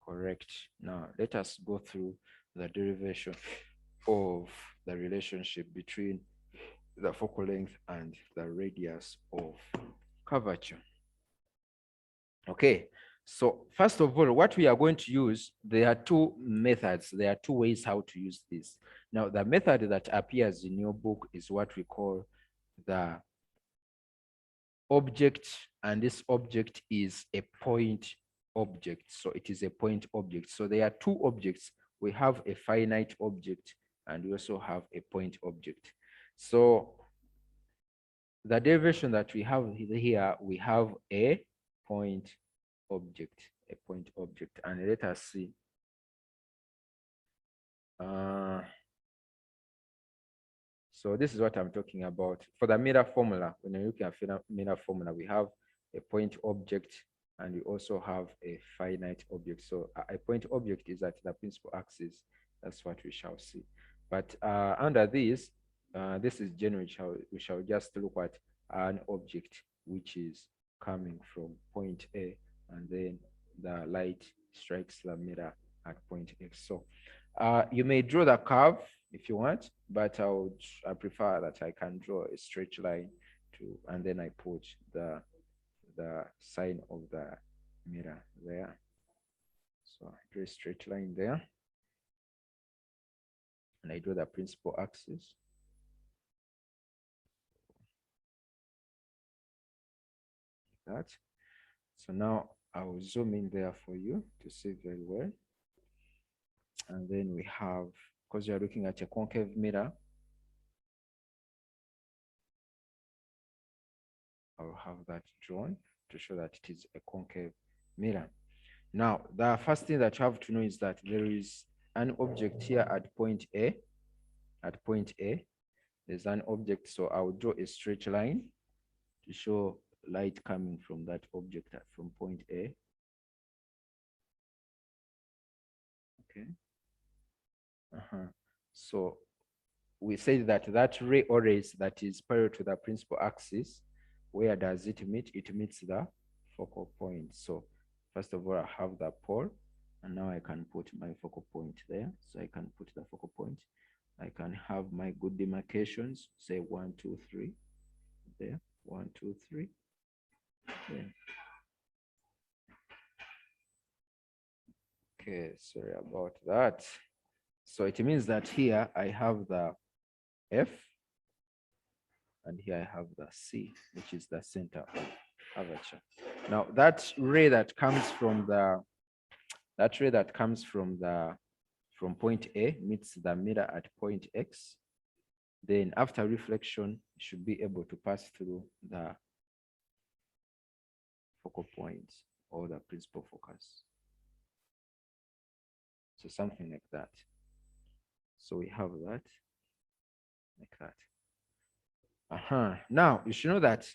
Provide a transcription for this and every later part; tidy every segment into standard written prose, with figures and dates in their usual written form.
Correct. Now let us go through the derivation of the relationship between the focal length and the radius of curvature. Okay, so first of all, what we are going to use, there are two methods. There are two ways how to use this. Now, the method that appears in your book is what we call the object, and this object is a point object. So it is a point object. So there are two objects. We have a finite object and we also have a point object. So the derivation that we have here, we have a point object, and let us see. So this is what I'm talking about. For the mirror formula, when you look at mirror formula, we have a point object and we also have a finite object. So a point object is at the principal axis. That's what we shall see. But under this, this is general. We shall just look at an object which is coming from point A, and then the light strikes the mirror at point X. So you may draw the curve if you want, but I prefer that I can draw a straight line and then I put the sign of the mirror there. So I draw a straight line there, and I draw the principal axis. Like that. So now I will zoom in there for you to see very well. And then we have, because you are looking at a concave mirror, I'll have that drawn to show that it is a concave mirror. Now, the first thing that you have to know is that there is an object here at point A. At point A, there's an object, so I will draw a straight line to show light coming from that object from point A. Okay. So we say that that ray or rays that is parallel to the principal axis, where does it meet? It meets the focal point. So first of all, I have the pole, and now I can put my focal point there. So I can put the focal point. I can have my good demarcations, say 1, 2, 3, there, 1, 2, 3, there. Okay, sorry about that. So it means that here I have the F, and here I have the C, which is the center of curvature. Now that ray that comes from from point A meets the mirror at point X. Then after reflection, it should be able to pass through the focal point or the principal focus. So something like that. So we have that like that. Now you should know that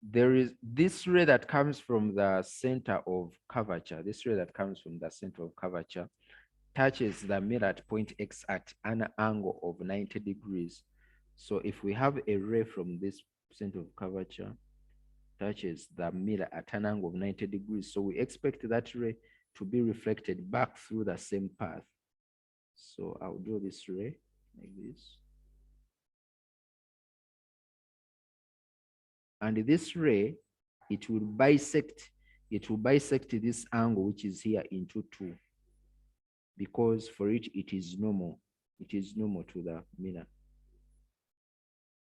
there is this ray that comes from the center of curvature. This ray that comes from the center of curvature touches the mirror at point X at an angle of 90 degrees. So if we have a ray from this center of curvature touches the mirror at an angle of 90 degrees, so we expect that ray to be reflected back through the same path. So I'll draw this ray like this. And this ray, it will bisect this angle which is here into two, because for it, it is normal to the mirror.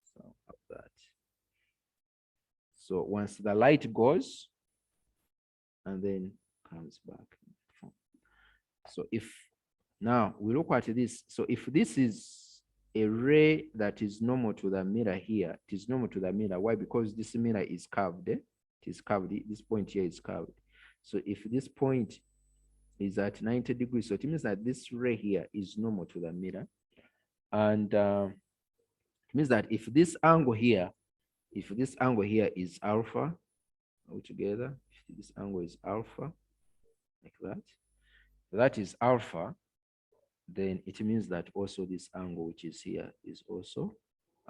So of that. So once the light goes and then comes back. So if now we look at this, so if this is a ray that is normal to the mirror here, it is normal to the mirror. Why? Because this mirror is curved. It is curved. This point here is curved. So if this point is at 90 degrees, so it means that this ray here is normal to the mirror. And it means that if this angle here is alpha altogether, if this angle is alpha, like that is alpha, then it means that also this angle which is here is also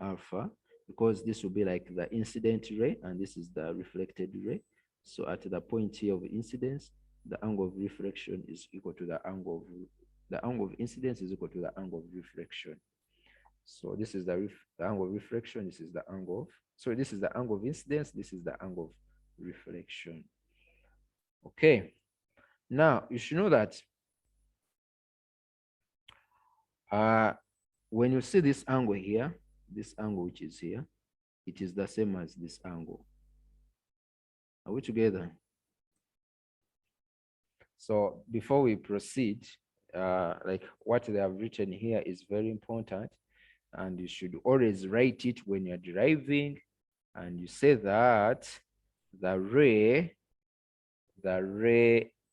alpha, because this will be like the incident ray and this is the reflected ray. So at the point here of incidence, the angle of reflection is equal to the angle of incidence is equal to the angle of reflection. So this is the angle of reflection. This is the angle of, so this is the angle of incidence. This is the angle of reflection. Okay. Now you should know that when you see this angle here, this angle which is here, it is the same as this angle. Are we together? So before we proceed, like what they have written here is very important, and you should always write it when you're deriving, and you say that the ray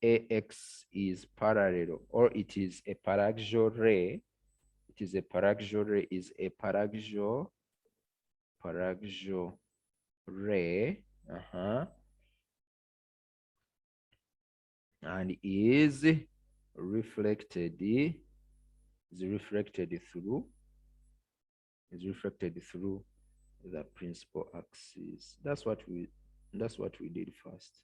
AX is parallel, or it is a paraxial ray. It is a paraxial ray, is a paraxial ray, and is reflected through the principal axis. That's what we did first.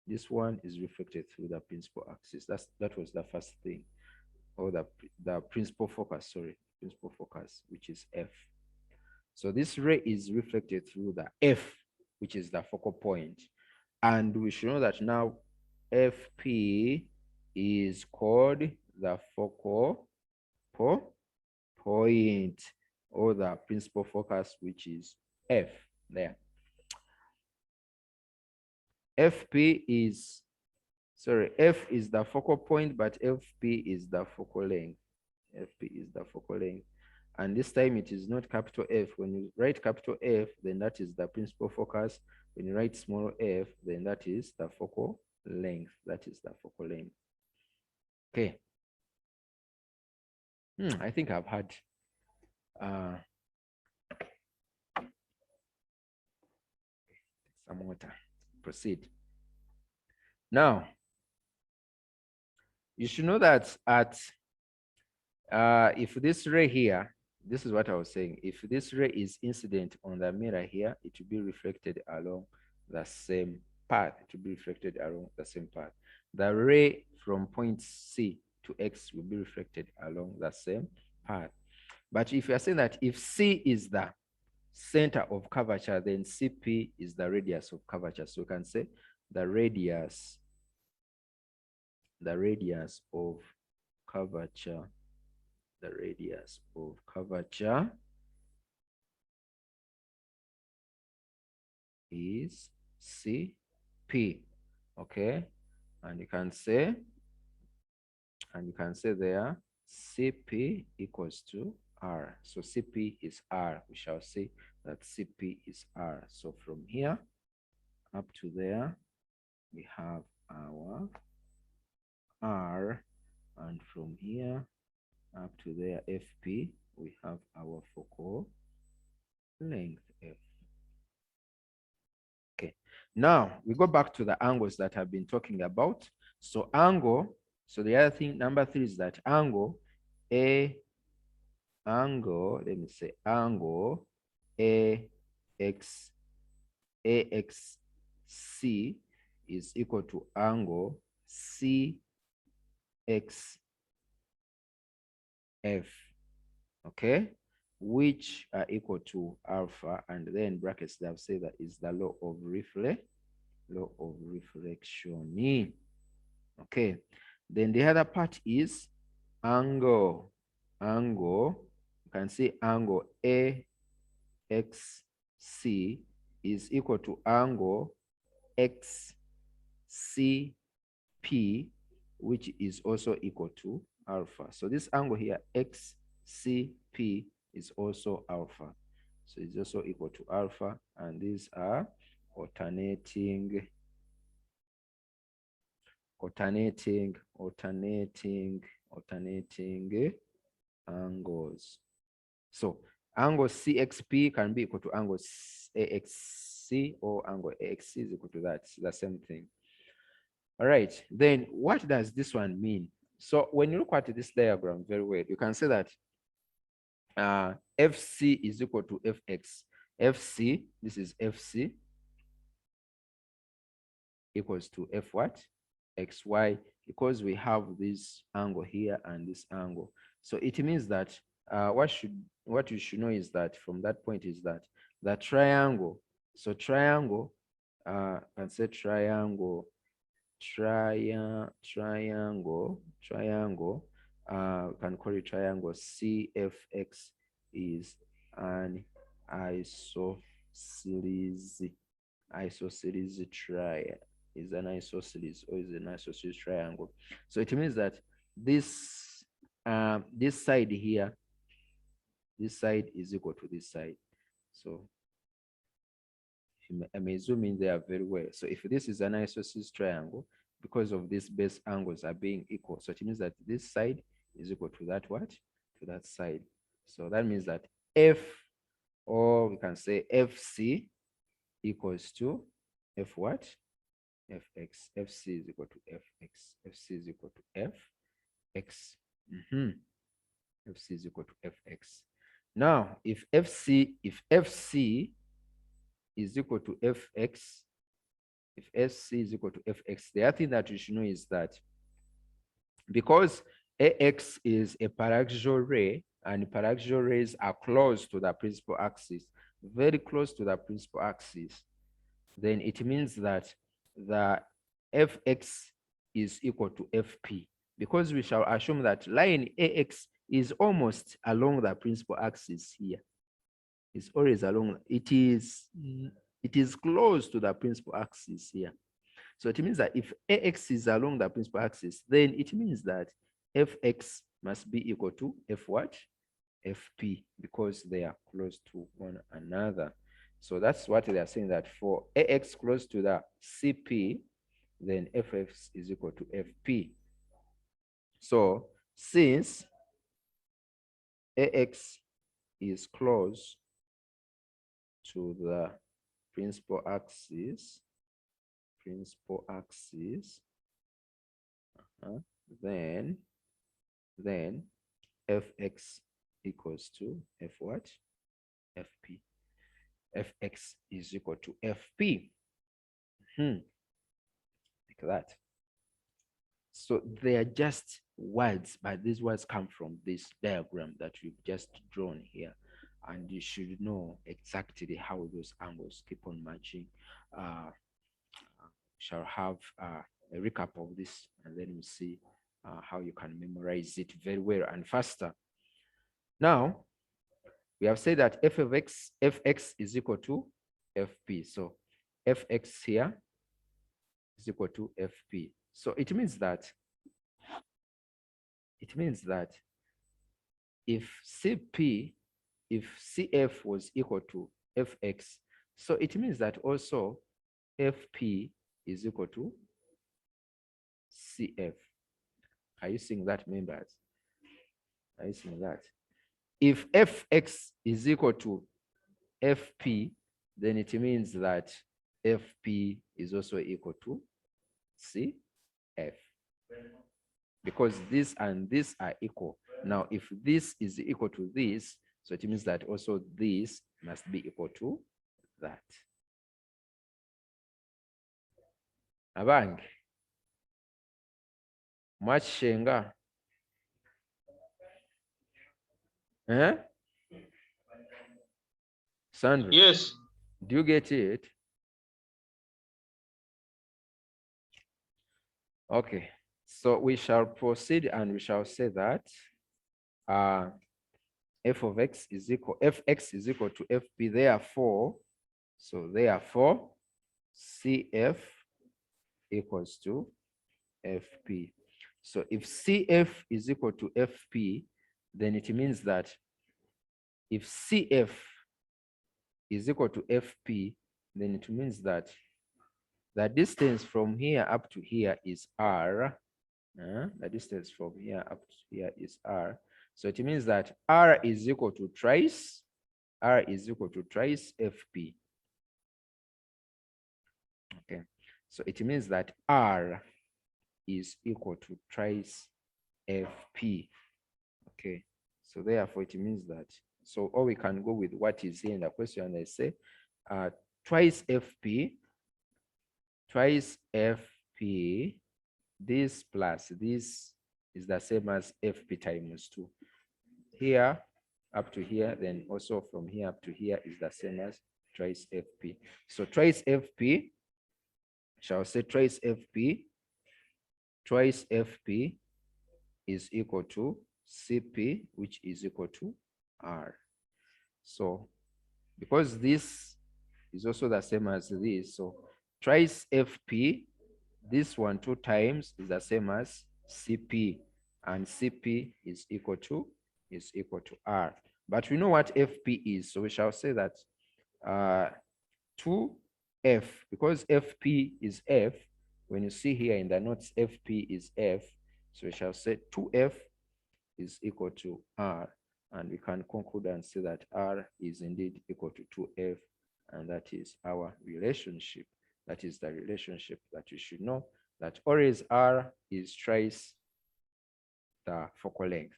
This one is reflected through the principal axis. That was the first thing, or the principal focus, which is F. So this ray is reflected through the F, which is the focal point. And we should know that now FP is called the focal point, or the principal focus, which is F there. FP is, sorry, F is the focal point, but FP is the focal length. FP is the focal length. And this time it is not capital F. When you write capital F, then that is the principal focus. When you write small f, then that is the focal length. That is the focal length. Okay. I think I've had some water. Proceed. Now, you should know that at if this ray here, this is what I was saying. If this ray is incident on the mirror here, it will be reflected along the same path. It will be reflected along the same path. The ray from point C to X will be reflected along the same path. But if you are saying that if C is the center of curvature, then CP is the radius of curvature. So you can say the radius of curvature, is CP. Okay, and you can say there CP equals to R. So CP is R. We shall say that CP is R. So from here up to there, we have our R, and from here up to there, FP, we have our focal length, F. Okay, now we go back to the angles that I've been talking about. So angle, so the other thing, number 3 is that angle AXC is equal to angle CXF, okay, which are equal to alpha, and then brackets they have said that is the law of reflection. Okay, then the other part is angle. You can see angle AXC is equal to angle XCP, which is also equal to alpha. So this angle here, XCP, is also alpha. So it's also equal to alpha, and these are alternating angles. So angle CXP can be equal to angle AXC, or angle AXC is equal to that. It's the same thing. All right, then what does this one mean? So when you look at this diagram very well, you can say that FC is equal to FX. FC, this is FC. equals to f what? Xy, because we have this angle here and this angle. So it means that what you should know is that from that point is that the triangle, so triangle, can say triangle, triangle, we can call it triangle CFX is an isosceles triangle, is an isosceles, or is an isosceles triangle. So it means that this this side here, this side is equal to this side. So I may zoom in there very well. So if this is an isosceles triangle, because of these base angles are being equal, so it means that this side is equal to that what? To that side. So that means that F, or we can say FC equals to F what? Fx. FC is equal to Fx. FC is equal to Fx. FC is equal to Fx. Now, if FC is equal to Fx, if FC is equal to Fx, the other thing that you should know is that because AX is a paraxial ray, and paraxial rays are close to the principal axis, very close to the principal axis, then it means that the Fx is equal to Fp, because we shall assume that line AX is almost along the principal axis here. It's always along, it is close to the principal axis here. So it means that if AX is along the principal axis, then it means that Fx must be equal to F what? Fp, because they are close to one another. So that's what they are saying, that for AX close to the CP, then Fx is equal to Fp. So since AX is close to the principal axis, then Fx equals to F what? Fp. Fx is equal to Fp. Like that. So they are just words, but these words come from this diagram that we've just drawn here. And you should know exactly how those angles keep on matching. Shall have a recap of this, and then we'll see how you can memorize it very well and faster. Now, we have said that f of x, Fx is equal to Fp. So Fx here is equal to Fp. So it means that if Cp, if Cf was equal to Fx, so it means that also Fp is equal to Cf. Are you seeing that, members? Are you seeing that? If Fx is equal to Fp, then it means that Fp is also equal to Cf, because this and this are equal. Now, if this is equal to this, so it means that also this must be equal to that. Abange mwakishenga, Sandra? Yes. Do you get it? Okay, so we shall proceed and we shall say that f of x is equal, Fx is equal to Fp, therefore, so therefore Cf equals to Fp. So if Cf is equal to Fp, then it means that if Cf is equal to Fp, then it means that the distance from here up to here is r. The distance from here up to here is r. So it means that r is equal to twice Fp. Okay, so it means that r is equal to twice Fp. Okay, so therefore it means that, so or we can go with what is here in the question, and I say twice Fp twice FP, this plus this is the same as FP times 2. Here up to here, then also from here up to here is the same as twice FP. So twice FP, shall say twice FP is equal to CP, which is equal to R. So because this is also the same as this, so twice FP, this one 2 times is the same as CP, and CP is equal to R. But we know what FP is, so we shall say that 2F, because FP is F, when you see here in the notes FP is F, so we shall say 2F is equal to R, and we can conclude and say that R is indeed equal to 2F, and that is our relationship. That is the relationship that you should know, that always R is twice the focal length.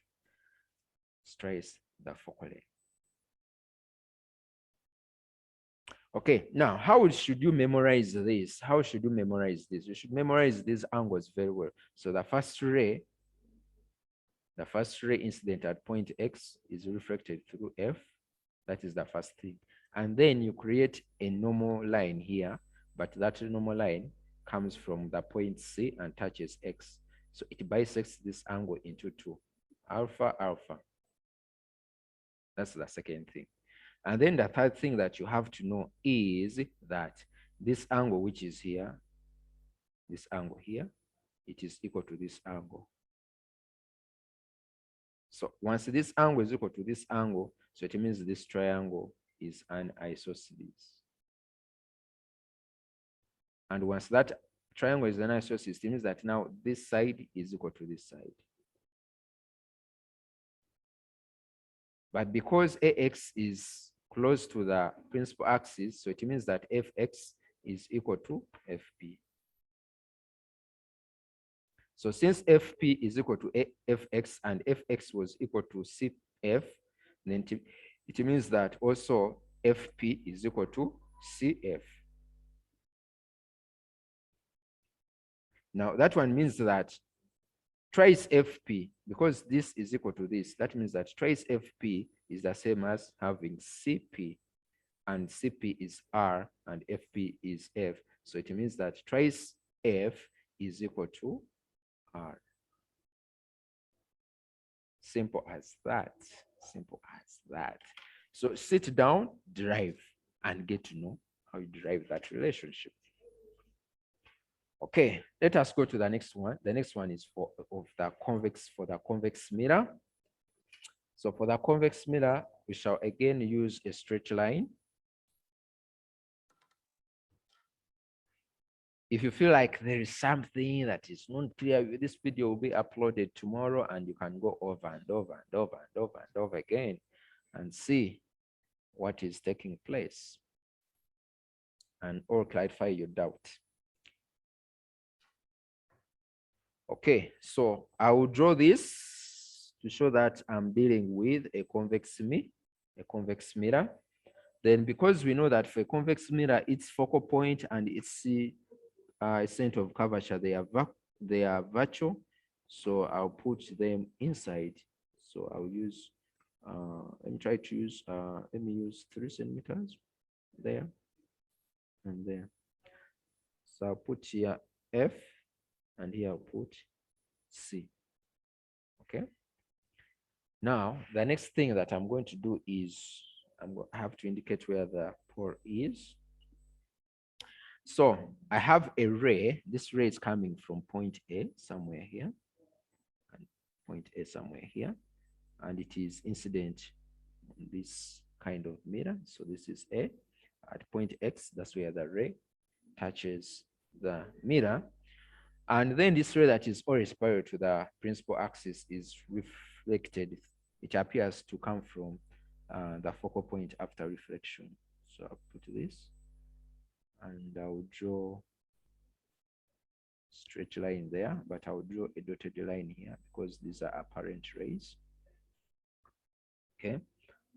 Twice the focal length. Okay, now how should you memorize this? How should you memorize this? You should memorize these angles very well. So the first ray incident at point X is reflected through F. That is the first thing. And then you create a normal line here, but that normal line comes from the point C and touches X. So it bisects this angle into 2, alpha, alpha. That's the second thing. And then the third thing that you have to know is that this angle, which is here, this angle here, it is equal to this angle. So once this angle is equal to this angle, so it means this triangle is an isosceles. And once that triangle is an isosceles, it means that now this side is equal to this side. But because AX is close to the principal axis, so it means that FX is equal to FP. So since FP is equal to FX and FX was equal to CF, then it means that also FP is equal to CF. Now that one means that twice FP, because this is equal to this, that means that twice FP is the same as having CP, and CP is R and FP is F. So it means that twice F is equal to R. Simple as that. Simple as that. So sit down, derive, and get to know how you derive that relationship. Okay, let us go to the next one. The next one is for the convex mirror. So for the convex mirror, we shall again use a straight line. If you feel like there is something that is not clear, this video will be uploaded tomorrow, and you can go over and over and over and over and over again and see what is taking place and or clarify your doubt. Okay, so I will draw this to show that I'm dealing with a convex mirror. Then because we know that for a convex mirror, its focal point and its center of curvature, they are virtual. So I'll put them inside. So I'll use, let me use 3 centimeters there and there. So I'll put here F, and here I'll put C. Okay. Now, the next thing that I'm going to do is I have to indicate where the pole is. So I have a ray. This ray is coming from point A somewhere here, and point A somewhere here, and it is incident on this kind of mirror. So this is A. At point X, that's where the ray touches the mirror. And then this ray that is always parallel to the principal axis is reflected. It appears to come from the focal point after reflection. So I'll put this, and I'll draw straight line there, but I'll draw a dotted line here because these are apparent rays. Okay,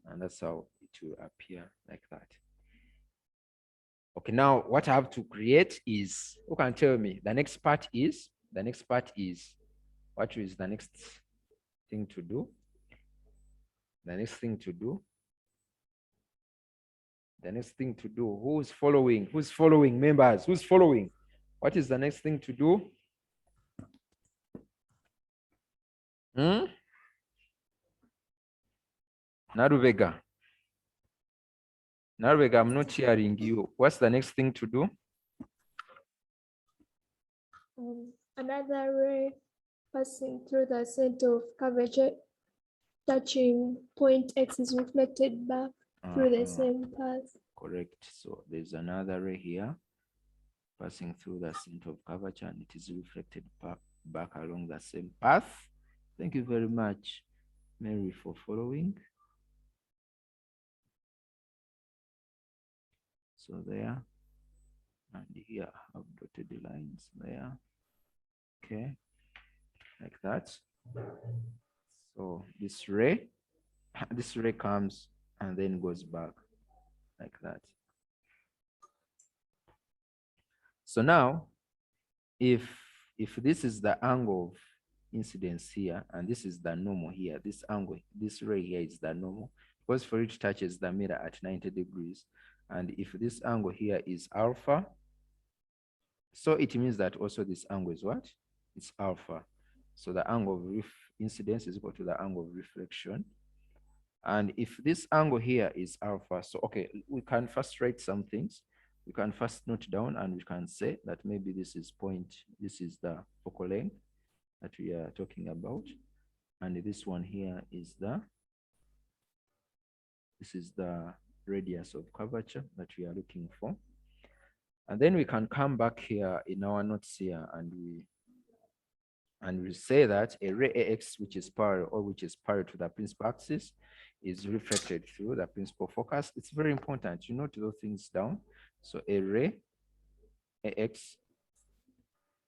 and that's how it will appear like that. Okay, now what I have to create is, who can tell me? The next part is, what is the next thing to do? The next thing to do? The next thing to do? Who's following? Who's following, members? Who's following? What is the next thing to do? Naruvega. Naruvega, I'm not hearing you. What's the next thing to do? Another ray passing through the center of curvature, touching point X is reflected back through the same path. Correct. So there's another ray here passing through the center of curvature, and it is reflected back along the same path. Thank you very much, Mary, for following. So there, and here I have dotted lines there. Okay, like that. So this ray comes and then goes back like that. So now, if this is the angle of incidence here, and this is the normal here, this angle, this ray here is the normal, because for it touches the mirror at 90 degrees. And if this angle here is alpha, so it means that also this angle is what? It's alpha. So the angle of incidence is equal to the angle of reflection. And if this angle here is alpha, so okay, we can first write some things. We can first note down, and we can say that maybe this is this is the focal length that we are talking about. And this one here is this is the radius of curvature that we are looking for. And then we can come back here in our notes here, and we say that a ray AX, which is parallel to the principal axis, is reflected through the principal focus. It's very important you note those things down. So a ray AX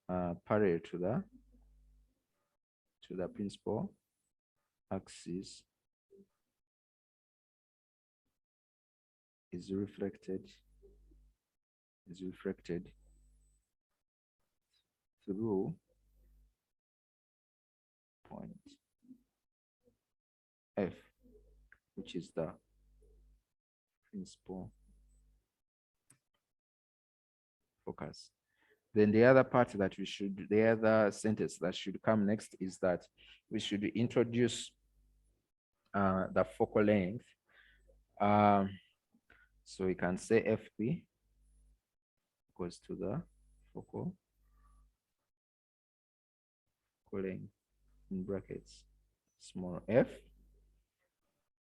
parallel to the principal axis is reflected through point F, which is the principal focus. Then the other part that the other sentence that should come next is that we should introduce the focal length. So we can say FP equals to the focal length in brackets small f.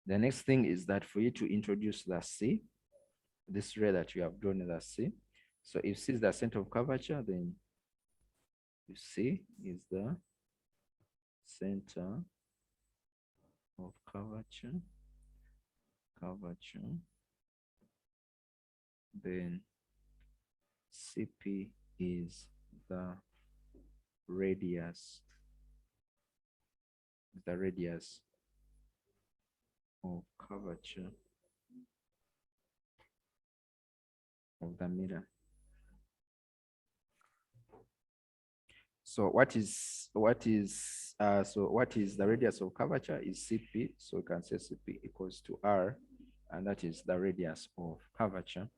The next thing is that for you to introduce the C, this ray that you have drawn the C. So if C is the center of curvature, then if C is the center of curvature, then CP is the radius of curvature of the mirror. So what is the radius of curvature is CP. So we can say CP equals to R, and that is the radius of curvature.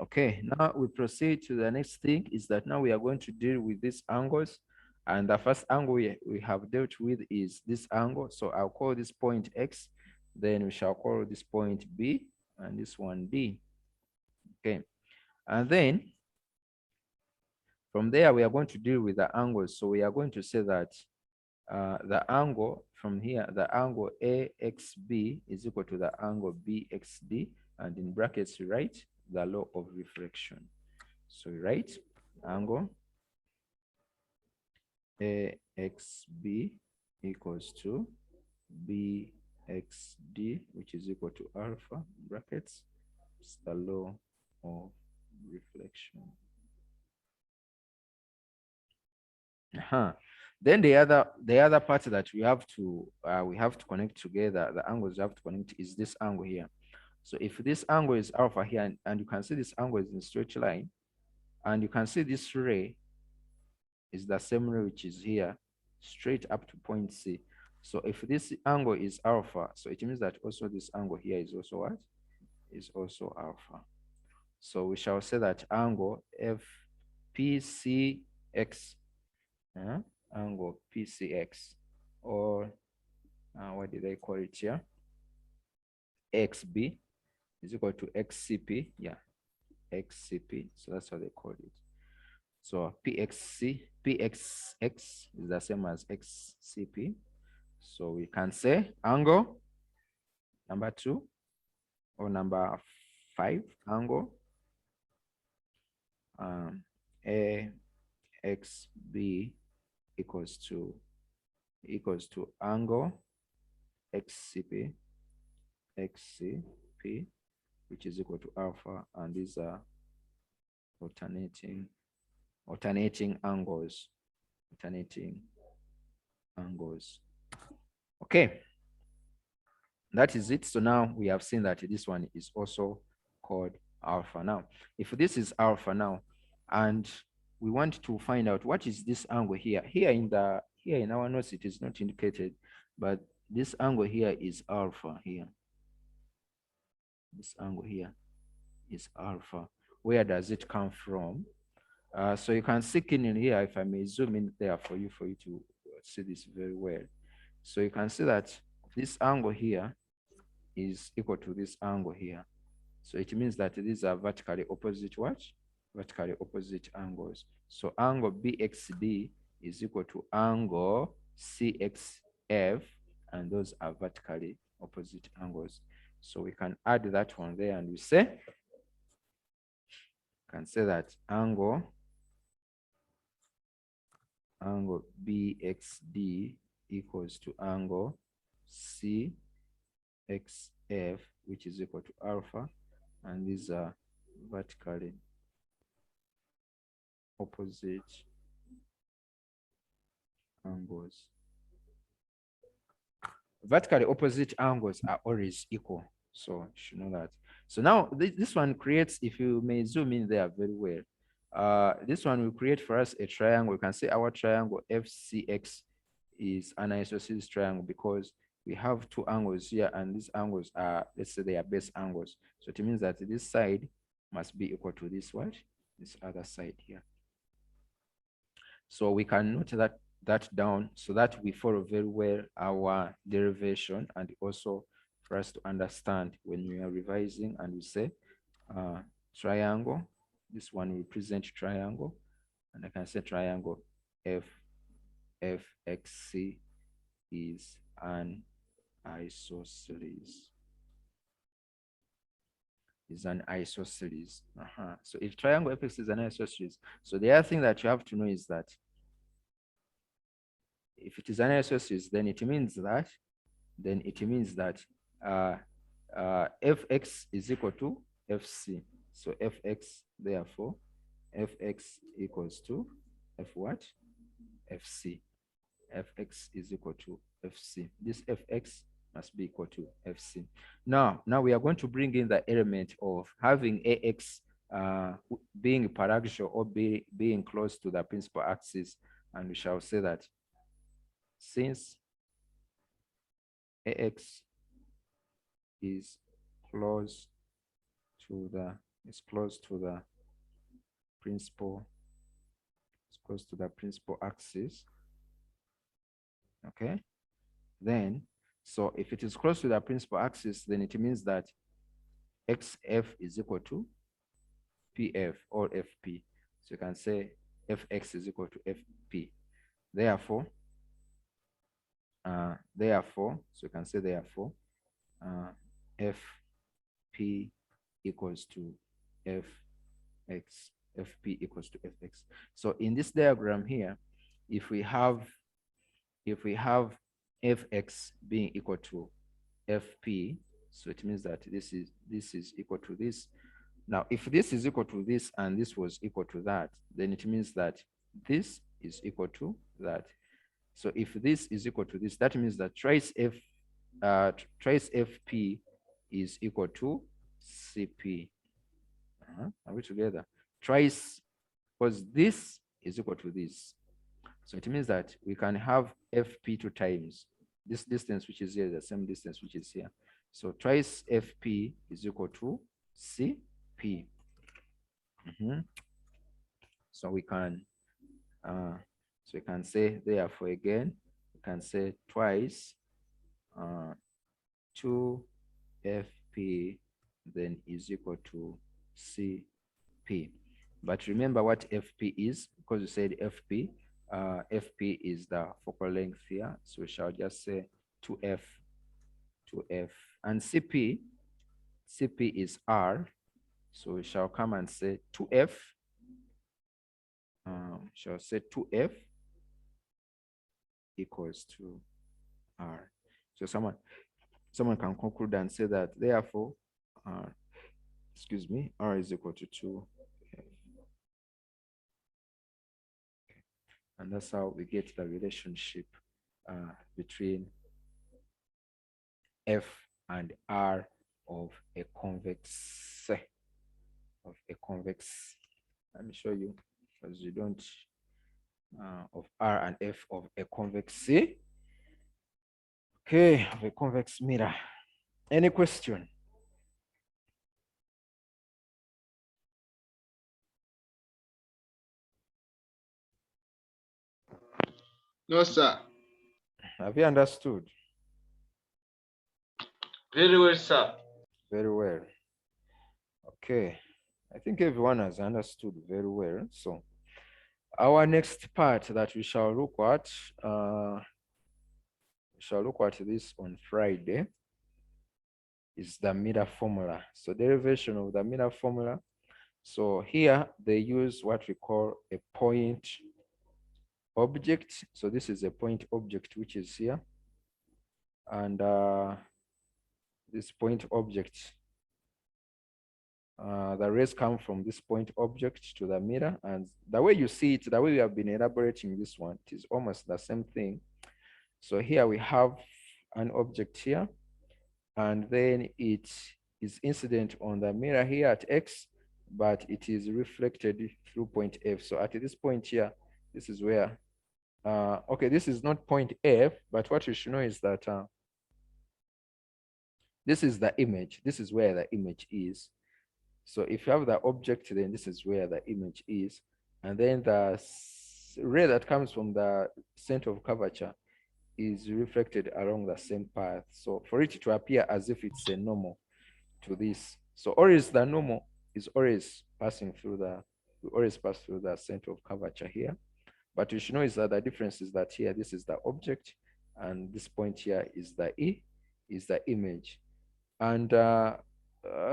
Okay, now we proceed to the next thing is that now we are going to deal with these angles. And the first angle we have dealt with is this angle. So I'll call this point X, then we shall call this point B, and this one D. Okay, and then from there, we are going to deal with the angles. So we are going to say that the angle from here, the angle AXB is equal to the angle BXD, and in brackets, we write the law of reflection. So we write angle AXB equals to BXD, which is equal to alpha, brackets, it's the law of reflection. Then the other part that we have to connect together, the angles we have to connect is this angle here. So if this angle is alpha here, and you can see this angle is in straight line, and you can see this ray is the same ray which is here, straight up to point C. So if this angle is alpha, so it means that also this angle here is also what? Is also alpha. So we shall say that angle FPCX, angle PCX, or what did I call it here? XB is equal to XCP. Yeah, XCP. So that's what they call it. So PXX is the same as XCP. So we can say angle number 2 or number 5, angle AXB equals to angle XCP, which is equal to alpha, and these are alternating angles. Okay, that is it. So now we have seen that this one is also called alpha. Now, if this is alpha now, and we want to find out what is this angle here. Here in our notes it is not indicated, but this angle here is alpha here. This angle here is alpha. Where does it come from? So you can see in here, if I may zoom in there for you to see this very well. So you can see that this angle here is equal to this angle here. So it means that these are vertically opposite what? Vertically opposite angles. So angle BXD is equal to angle CXF, and those are vertically opposite angles. So we can add that one there, and we can say that angle BXD equals to angle CXF, which is equal to alpha, and these are vertically opposite angles. Vertically opposite angles are always equal, so you should know that. So now this one creates, if you may zoom in there very well, this one will create for us a triangle. You can say our triangle FCX is an isosceles triangle because we have two angles here, and these angles are, let's say, they are base angles. So it means that this side must be equal to this what? This other side here. So we can note that down so that we follow very well our derivation, and also for us to understand when we are revising and we say triangle, this one will represent triangle, and I can say triangle FXC is an isosceles. Is an isosceles. So if triangle FX is an isosceles, so the other thing that you have to know is that if it is an isosceles, then it means that fx is equal to fc. So fx, therefore fx equals to f what? Fc. Fx is equal to fc. This fx must be equal to fc. Now we are going to bring in the element of having ax being paraxial or being close to the principal axis, and we shall say that since ax is close to the principal axis, okay, then so if it is close to the principal axis, then it means that xf is equal to pf or fp. So you can say fx is equal to fp. Therefore, so you can say therefore fp equals to fx. Fp equals to fx. So in this diagram here, if we have fx being equal to fp, so it means that this is equal to this. Now, if this is equal to this and this was equal to that, then it means that this is equal to that. So if this is equal to this, that means that trace fp is equal to CP. Are we together? Twice, because this is equal to this. So it means that we can have FP 2 times this distance, which is here, the same distance, which is here. So twice FP is equal to CP. So we can say, therefore, again, we can say twice 2FP then is equal to CP. But remember what FP is, because you said FP. FP is the focal length here, so we shall just say 2F. And CP is R, so we shall come and say 2F. Shall say 2F equals to R. So someone can conclude and say that, therefore, R is equal to 2F. And that's how we get the relationship between F and R of a convex. Let me show you, because you don't, of R and F of a convex. Okay, of a convex mirror. Any question? No, sir. Have you understood? Very well, sir. Very well. Okay. I think everyone has understood very well. So our next part that we shall look at this on Friday is the mirror formula. So derivation of the mirror formula. So here they use what we call a point object. So this is a point object which is here. And this point object, the rays come from this point object to the mirror. And the way you see it, the way we have been elaborating this one, it is almost the same thing. So here we have an object here, and then it is incident on the mirror here at X, but it is reflected through point F. So at this point here, this is where, okay, this is not point F, but what you should know is that this is the image. This is where the image is. So if you have the object, then this is where the image is. And then the ray that comes from the center of curvature is reflected along the same path. So for it to appear as if it's a normal to this. So always the normal is always passing through we always pass through the center of curvature here. But you should know is that the difference is that here, this is the object, and this point here is the image. And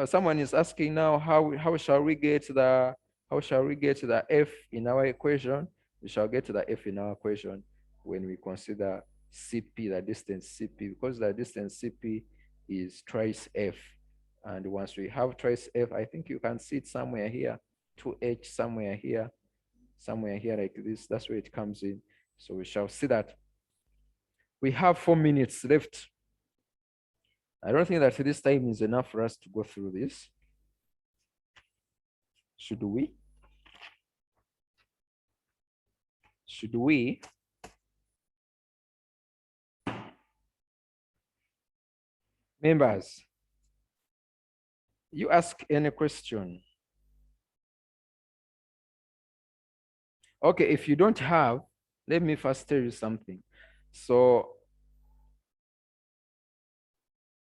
someone is asking now, how shall we get the F in our equation? We shall get to the F in our equation when we consider CP, the distance CP, because the distance CP is twice F. And once we have twice F, I think you can see it somewhere here, 2H somewhere here like this. That's where it comes in. So we shall see that we have 4 minutes left. I don't think that this time is enough for us to go through this. Should we? Members, you ask any question. Okay, if you don't have, let me first tell you something. So